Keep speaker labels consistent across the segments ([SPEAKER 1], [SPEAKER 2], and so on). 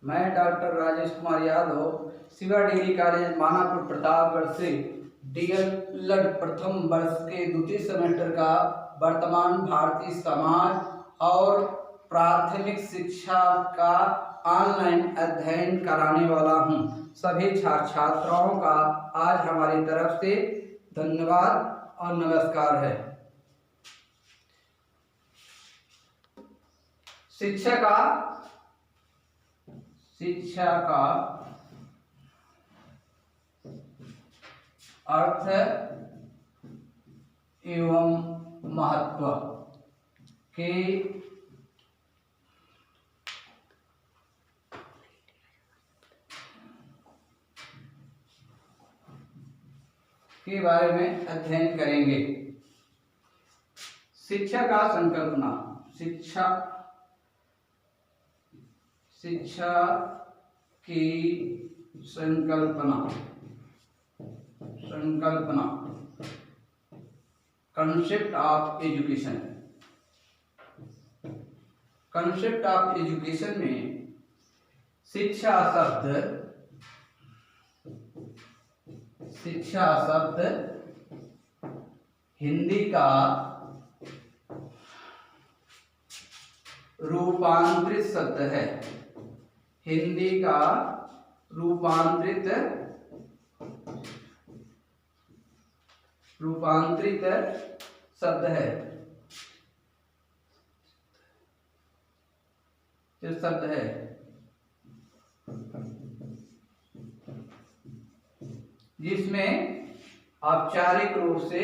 [SPEAKER 1] मैं doctor Rajesh Kumar Yadav Shiva degree college Manapur Pratapgarh से DElEd प्रथम वर्ष के द्वितीय सेमेस्टर का वर्तमान भारतीय समाज और प्राथमिक शिक्षा का ऑनलाइन अध्ययन कराने वाला हूं। सभी छात्र छात्राओं का आज हमारी तरफ से धन्यवाद और नमस्कार है। शिक्षा का अर्थ एवं महत्व के बारे में अध्ययन करेंगे। शिक्षा का संकल्पना। शिक्षा की संकल्पना concept of education. Concept of education में शिक्षा शब्द हिंदी का रूपांतरित शब्द है। हिंदी का रूपांतरित शब्द है। जिसमें औपचारिक रूप से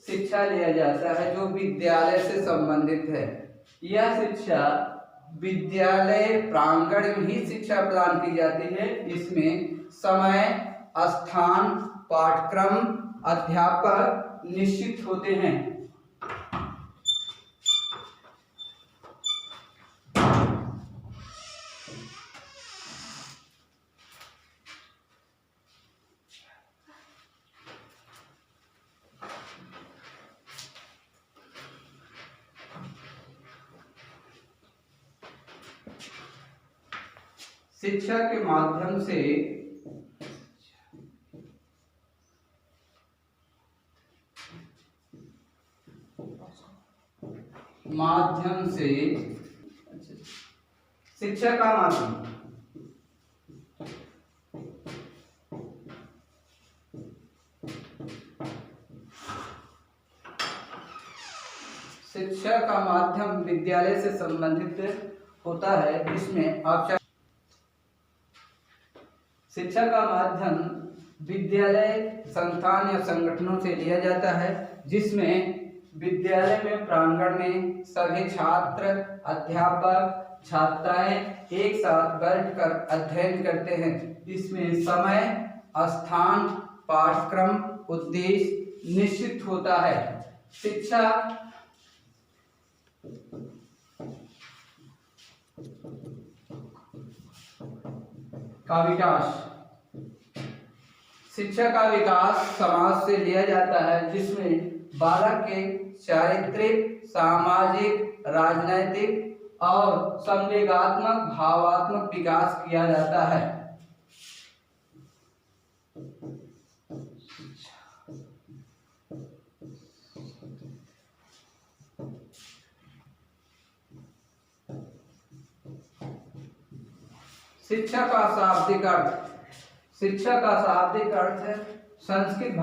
[SPEAKER 1] शिक्षा लिया जाता है जो विद्यालय से संबंधित है। यह शिक्षा विद्यालय प्रांगण में ही शिक्षा प्रदान की जाती है। इसमें समय, स्थान, पाठ्यक्रम, अध्यापक निश्चित होते हैं। शिक्षा के माध्यम से शिक्षा का माध्यम विद्यालय से संबंधित होता है। जिसमें शिक्षा का माध्यम विद्यालय संस्थान या संगठनों से लिया जाता है। जिसमें विद्यालय में प्रांगण में सभी छात्र, अध्यापक, छात्राएं एक साथ बैठकर अध्ययन करते हैं। इसमें समय, स्थान, पाठ्यक्रम, उद्देश्य निश्चित होता है। शिक्षा का विकास समाज से लिया जाता है। जिसमें बालक के चारित्रिक, सामाजिक, राजनैतिक और संवेगात्मक, भावात्मक विकास किया जाता है। शिक्षा का शाब्दिक अर्थ है संस्कृत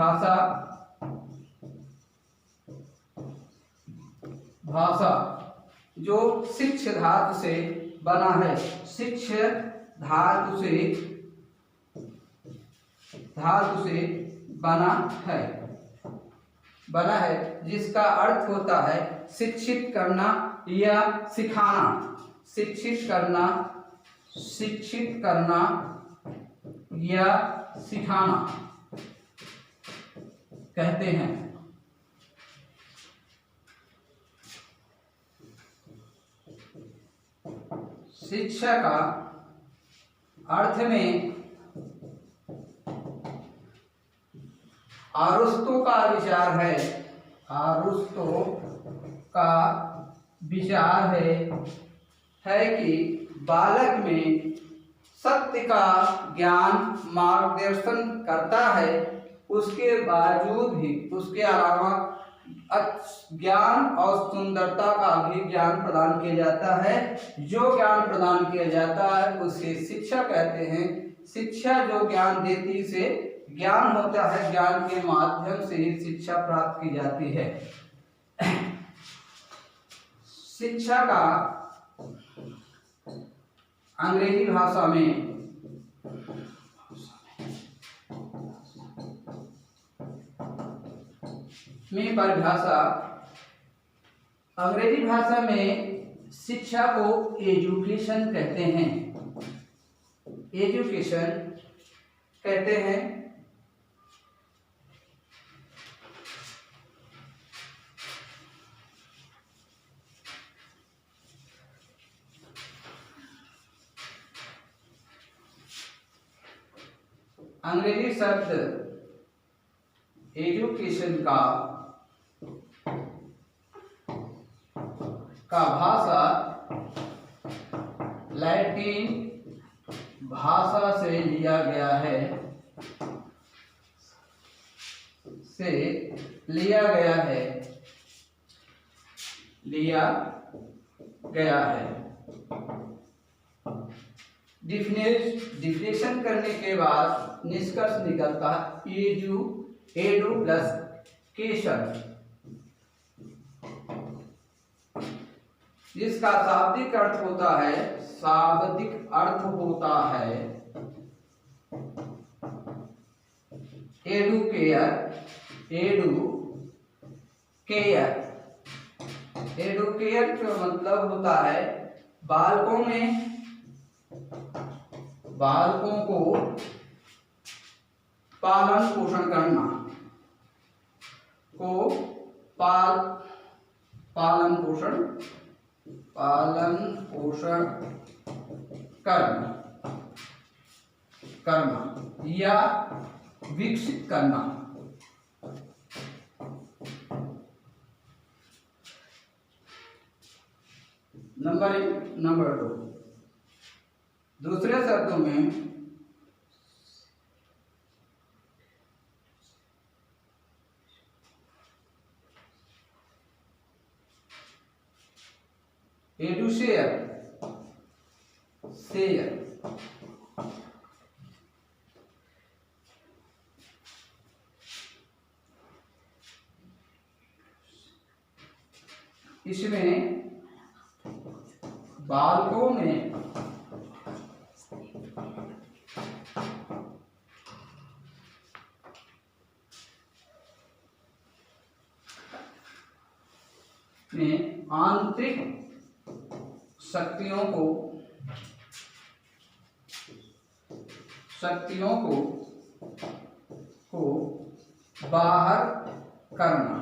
[SPEAKER 1] भाषा जो शिक्ष धातु से बना है। शिक्ष धातु से बना है जिसका अर्थ होता है शिक्षित करना या सिखाना। शिक्षित करना या सिखाना कहते हैं। शिक्षा का अर्थ में अरिस्टो का विचार है कि बालक में सत्य का ज्ञान मार्गदर्शन करता है, उसके बावजूद भी उसके अलावा ज्ञान और सुंदरता का भी ज्ञान प्रदान किया जाता है। जो ज्ञान प्रदान किया जाता है उसे शिक्षा कहते हैं। शिक्षा जो ज्ञान देती से ज्ञान होता है, ज्ञान के माध्यम से ही शिक्षा प्राप्त की जाती है। शिक्षा का अंग्रेजी भाषा में परिभाषा, अंग्रेजी भाषा में शिक्षा को एजुकेशन कहते हैं। एजुकेशन कहते हैं। अंग्रेजी शब्द एजुकेशन का भाषा लैटिन भाषा से लिया गया है, डिफिनेशन करने के बाद निष्कर्ष निकलता है एडू प्लस केशन, जिसका शाब्दिक अर्थ होता है एडुकेयर का मतलब होता है बालकों को पालन पोषण करना, पालन पोषण करना या विकसित करना। नंबर 2, दूसरे शब्दों में एडुशेयर इसमें बालकों में आंतरिक शक्तियों को बाहर करना।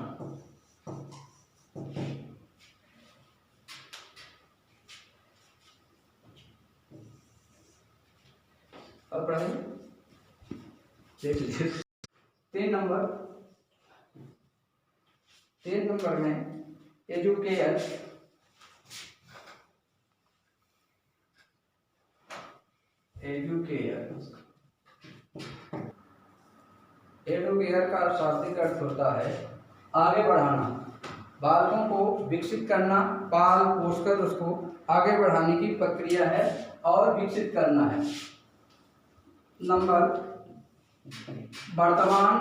[SPEAKER 1] अब पढ़ें, देख लीजिए 3 नंबर में एजुकेयर का शाब्दिक अर्थ होता है आगे बढ़ाना, बालकों को विकसित करना, पाल पोषकर उसको आगे बढ़ाने की प्रक्रिया है और विकसित करना है। वर्तमान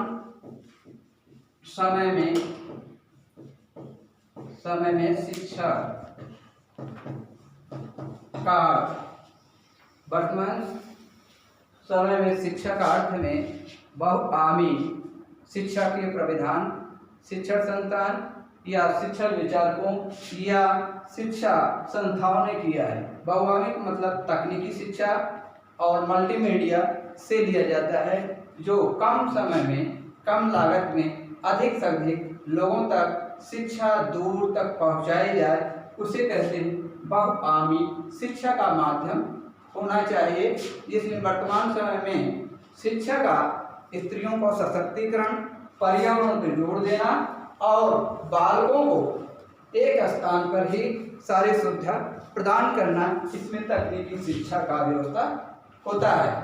[SPEAKER 1] समय में शिक्षा का अर्थ में बहुआयामी शिक्षा के प्राविधान, शिक्षण संस्थान या शिक्षण विचारकों या शिक्षा संस्थाओं ने किया है। बहुआयामी मतलब तकनीकी शिक्षा और मल्टीमीडिया से लिया जाता है, जो कम समय में कम लागत में अधिक से अधिक लोगों तक शिक्षा दूर तक पहुंचाई जाए, उसे कहते हैं बहुआयामी शिक्षा का माध्यम होना चाहिए, जिसमें वर्तमान समय में शिक्षा का स्त्रियों को सशक्तिकरण, पर्यावरण पर जोर देना और बालकों को एक स्थान पर ही सारी सुविधा प्रदान करना, इसमें तकनीकी शिक्षा का व्यवस्था होता है।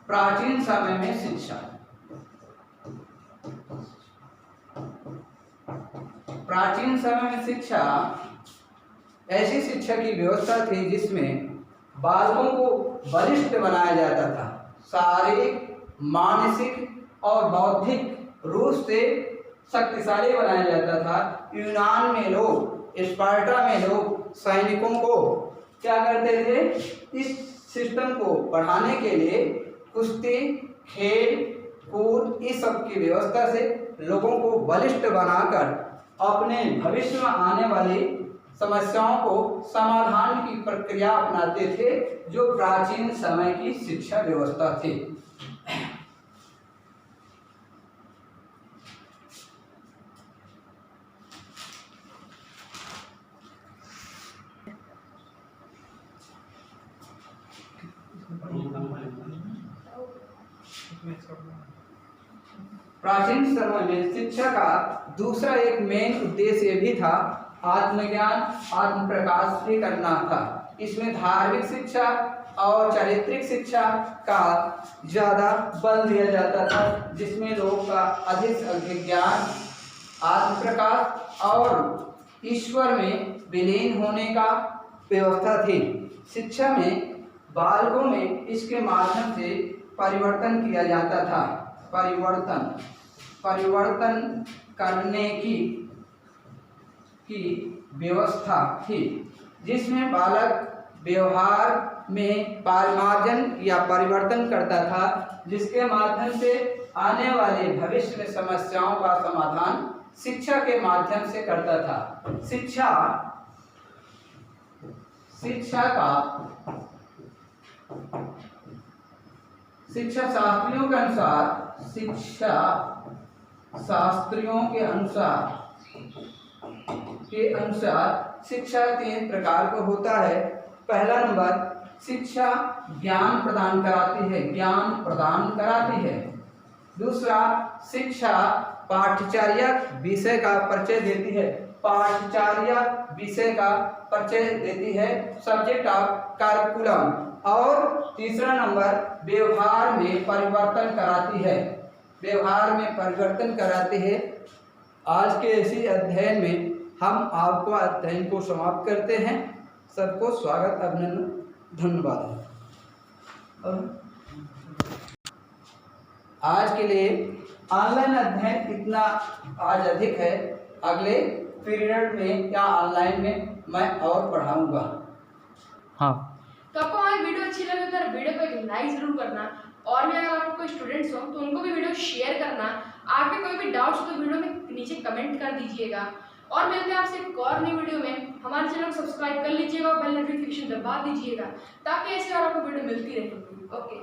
[SPEAKER 1] प्राचीन समय में शिक्षा, प्राचीन समय में शिक्षा ऐसी शिक्षा की व्यवस्था थी जिसमें बालकों को बलिष्ठ बनाया जाता था, शारीरिक, मानसिक और बौद्धिक रूप से शक्तिशाली बनाया जाता था। यूनान में लोग, स्पार्टा में लोग सैनिकों को क्या करते थे, इस सिस्टम को बढ़ाने के लिए कुश्ती, खेल कूद इस सब की व्यवस्था से लोगों को बलिष्ठ बनाकर अपने भविष्य में आने वाली समस्याओं को समाधान की प्रक्रिया अपनाते थे, जो प्राचीन समय की शिक्षा व्यवस्था थी। प्राचीन समय में शिक्षा का दूसरा एक मेन उद्देश्य भी था, आत्मज्ञान, आत्म प्रकाश भी करना था। इसमें धार्मिक शिक्षा और चारित्रिक शिक्षा का ज़्यादा बल दिया जाता था, जिसमें लोग का अधिक से अधिक ज्ञान, आत्म प्रकाश और ईश्वर में विलीन होने का व्यवस्था थी। शिक्षा में बालकों में इसके माध्यम से परिवर्तन किया जाता था, परिवर्तन करने की व्यवस्था थी, जिसमें बालक व्यवहार में परिमार्जन या परिवर्तन करता था, जिसके माध्यम से आने वाले भविष्य में समस्याओं का समाधान शिक्षा के माध्यम से करता था। शिक्षा शास्त्रियों के अनुसार शिक्षा 3 प्रकार का होता है। पहला नंबर, शिक्षा ज्ञान प्रदान कराती है। दूसरा, शिक्षा पाठ्यचर्या विषय का परिचय देती है, सब्जेक्ट ऑफ करिकुलम। और तीसरा नंबर, व्यवहार में परिवर्तन कराती है। आज के इसी अध्ययन में हम आपको अध्ययन को समाप्त करते हैं। सबको स्वागत, अभिनंदन, धन्यवाद। आज के लिए ऑनलाइन अध्ययन इतना आज अधिक है, अगले पीरियड में या ऑनलाइन में मैं और पढ़ाऊंगा।
[SPEAKER 2] हाँ, तो आपको हमारी वीडियो अच्छी लगे तो वीडियो को एक लाइक जरूर करना, और भी अगर आपको कोई स्टूडेंट्स हो तो उनको भी वीडियो शेयर करना। आपके कोई भी डाउट्स हो तो वीडियो में नीचे कमेंट कर दीजिएगा। और मिलते हैं आपसे एक और नई वीडियो में। हमारे चैनल को सब्सक्राइब कर लीजिएगा और बेल नोटिफिकेशन दबा दीजिएगा, ताकि ऐसे और आपको वीडियो मिलती रहेगी। ओके।